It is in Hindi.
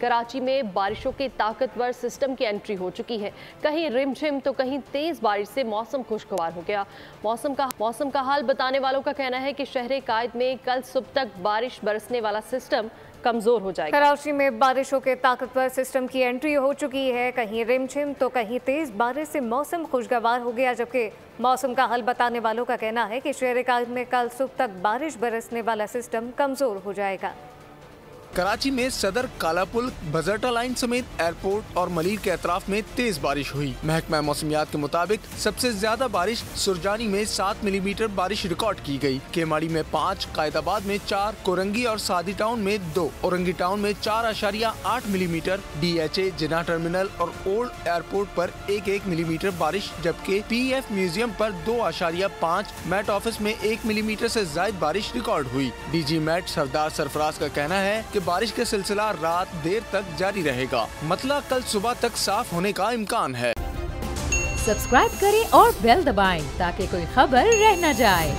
कराची में बारिशों के ताकतवर सिस्टम की एंट्री हो चुकी है। कहीं रिमझिम तो कहीं तेज बारिश से मौसम खुशगवार हो गया। मौसम का हाल बताने वालों का कहना है कि शहर कायद में कल सुबह तक बारिश बरसने वाला सिस्टम कमजोर हो जाएगा। कराची में बारिशों के ताकतवर सिस्टम की एंट्री हो चुकी है। कहीं रिमझिम तो कहीं तेज बारिश से मौसम खुशगवार हो गया, जबकि मौसम का हाल बताने वालों का कहना है कि शहर कायद में कल सुबह तक बारिश बरसने वाला सिस्टम कमजोर हो जाएगा। कराची में सदर, कालापुल, बजरटा लाइन समेत एयरपोर्ट और मलीर के अतराफ में तेज बारिश हुई। महकमा मौसमियात के मुताबिक सबसे ज्यादा बारिश सुरजानी में 7 मिलीमीटर बारिश रिकॉर्ड की गई। केमाड़ी में 5, कायदाबाद में 4, कोरंगी और सादी टाउन में 2, औरंगी टाउन में 4.8 मिलीमीटर, DHA, जिना टर्मिनल और ओल्ड एयरपोर्ट पर 1 मिलीमीटर बारिश, जबकि PF म्यूजियम पर 2.5, मैट ऑफिस में 1 मिलीमीटर से ज्यादा बारिश रिकॉर्ड हुई। DG मैट सरदार सरफराज का कहना है कि बारिश का सिलसिला रात देर तक जारी रहेगा। मतलब कल सुबह तक साफ होने का इम्कान है। सब्सक्राइब करें और बेल दबाएं ताकि कोई खबर रह न जाए।